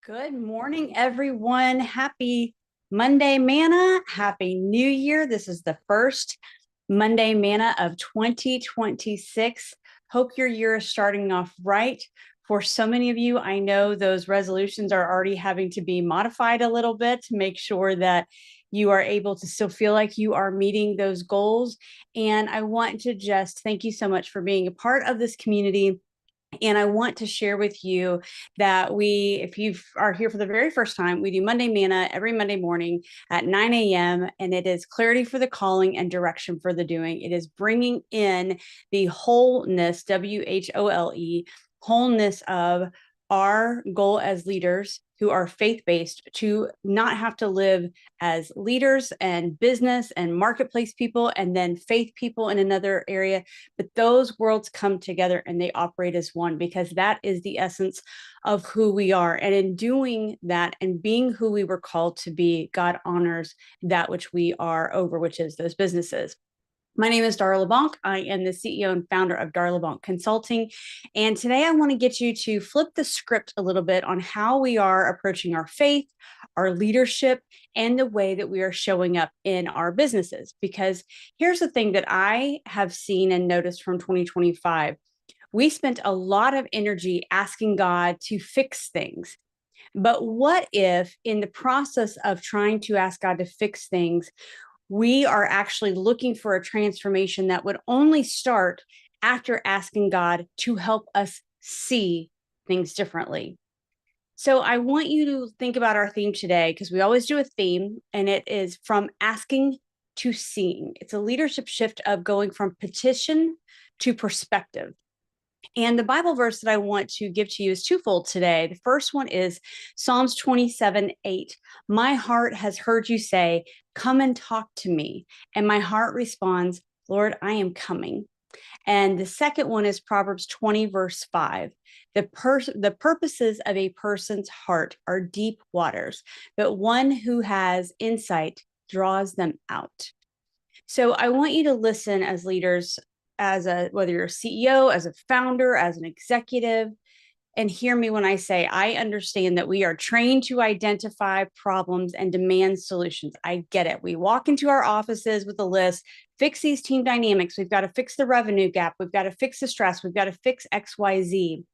Good morning, everyone. Happy Monday, Manna. Happy New Year. This is the first Monday Manna of 2026. Hope your year is starting off right. For so many of you, I know those resolutions are already having to be modified a little bit to make sure that you are able to still feel like you are meeting those goals. And I want to just thank you so much for being a part of this community. And I want to share with you that if you are here for the very first time, we do Monday Manna every Monday morning at 9 a.m. And it is clarity for the calling and direction for the doing. It is bringing in the wholeness, WHOLE, wholeness of our goal as leaders who are faith-based to not have to live as leaders and business and marketplace people and then faith people in another area, but those worlds come together and they operate as one, because that is the essence of who we are. And in doing that and being who we were called to be, God honors that which we are over, which is those businesses. My name is Darla Bonk. I am the CEO and founder of Darla Bonk Consulting. And today I want to get you to flip the script a little bit on how we are approaching our faith, our leadership, and the way that we are showing up in our businesses. Because here's the thing that I have seen and noticed from 2025. We spent a lot of energy asking God to fix things. But what if, in the process of trying to ask God to fix things, we are actually looking for a transformation that would only start after asking God to help us see things differently? So I want you to think about our theme today, because we always do a theme, and it is from asking to seeing. It's a leadership shift of going from petition to perspective. And the Bible verse that I want to give to you is twofold today. The first one is Psalms 27:8. My heart has heard you say, "Come and talk to me." And my heart responds, "Lord, I am coming." And the second one is Proverbs 20, verse 5. The purposes of a person's heart are deep waters, but one who has insight draws them out. So I want you to listen as leaders, whether you're a CEO, as a founder, as an executive, and hear me when I say I understand that we are trained to identify problems and demand solutions. I get it. We walk into our offices with a list, fix these team dynamics. We've got to fix the revenue gap. We've got to fix the stress. We've got to fix XYZ.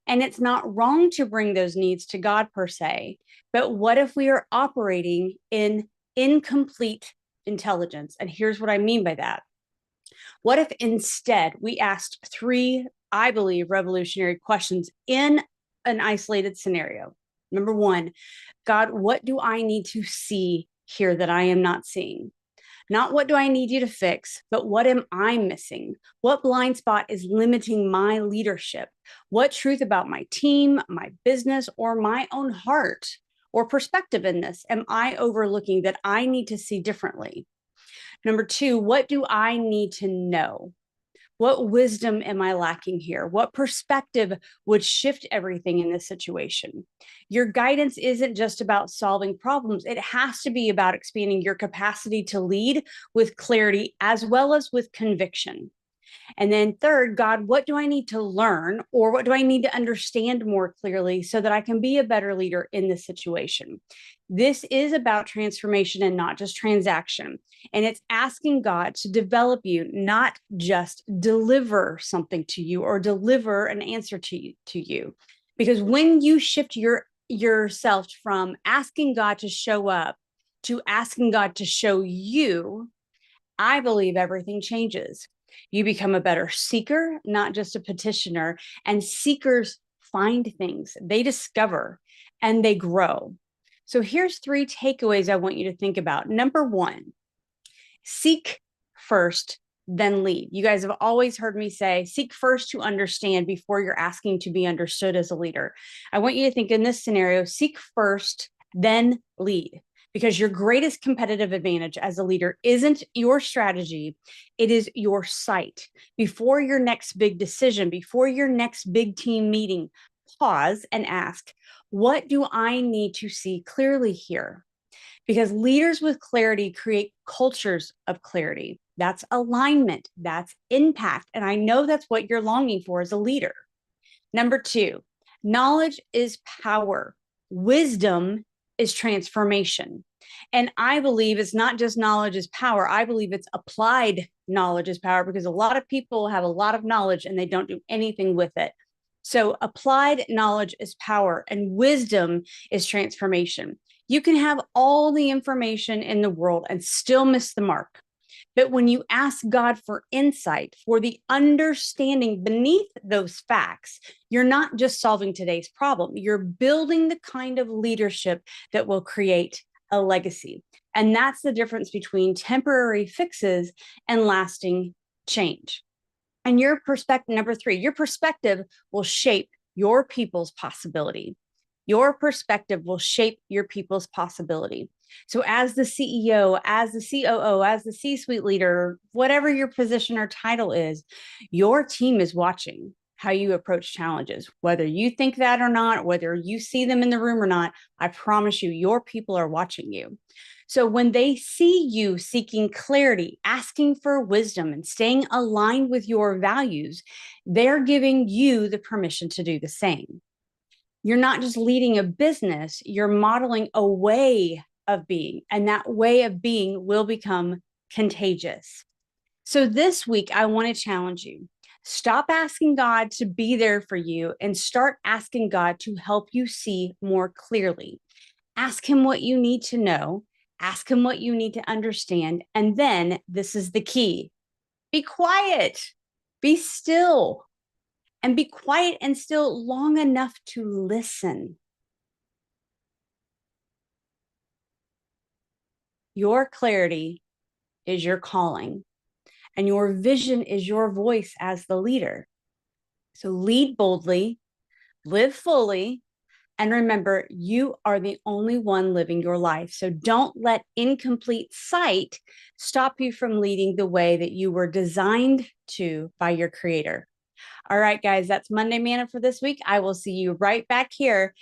And it's not wrong to bring those needs to God per se. But what if we are operating in incomplete intelligence? And here's what I mean by that. What if instead we asked three, I believe, revolutionary questions in an isolated scenario? Number one, God, what do I need to see here that I am not seeing? Not what do I need you to fix, but what am I missing? What blind spot is limiting my leadership? What truth about my team, my business, or my own heart or perspective in this am I overlooking that I need to see differently? Number two, what do I need to know? What wisdom am I lacking here? What perspective would shift everything in this situation? Your guidance isn't just about solving problems. It has to be about expanding your capacity to lead with clarity as well as with conviction. And then third, God, what do I need to learn, or what do I need to understand more clearly so that I can be a better leader in this situation? This is about transformation and not just transaction. And it's asking God to develop you, not just deliver something to you or deliver an answer to you. Because when you shift yourself from asking God to show up to asking God to show you, I believe everything changes. You become a better seeker, not just a petitioner. And seekers find things, they discover, and they grow. So here's three takeaways I want you to think about. Number one, seek first, then lead. You guys have always heard me say, seek first to understand before you're asking to be understood as a leader. I want you to think in this scenario, seek first, then lead. Because your greatest competitive advantage as a leader isn't your strategy, it is your sight. Before your next big decision, before your next big team meeting, pause and ask, what do I need to see clearly here? Because leaders with clarity create cultures of clarity. That's alignment, that's impact. And I know that's what you're longing for as a leader. Number two, knowledge is power. Wisdom is transformation. And I believe it's not just knowledge is power. I believe it's applied knowledge is power, because a lot of people have a lot of knowledge and they don't do anything with it. So applied knowledge is power, and wisdom is transformation. You can have all the information in the world and still miss the mark. But when you ask God for insight, for the understanding beneath those facts, you're not just solving today's problem, you're building the kind of leadership that will create a legacy. And that's the difference between temporary fixes and lasting change. And your perspective, number three, your perspective will shape your people's possibility. Your perspective will shape your people's possibility. So, as the CEO, as the COO, as the C suite leader, whatever your position or title is, your team is watching how you approach challenges. Whether you think that or not, whether you see them in the room or not, I promise you, your people are watching you. So when they see you seeking clarity, asking for wisdom, and staying aligned with your values, they're giving you the permission to do the same. You're not just leading a business, you're modeling a way of being, and that way of being will become contagious. So this week, I want to challenge you. Stop asking God to be there for you and start asking God to help you see more clearly. Ask Him what you need to know. Ask Him what you need to understand. And then this is the key: be quiet, be still, and be quiet and still long enough to listen. Your clarity is your calling, and your vision is your voice as the leader. So lead boldly, live fully, and remember, you are the only one living your life. So don't let incomplete sight stop you from leading the way that you were designed to by your Creator. All right, guys, that's Monday Manna for this week. I will see you right back here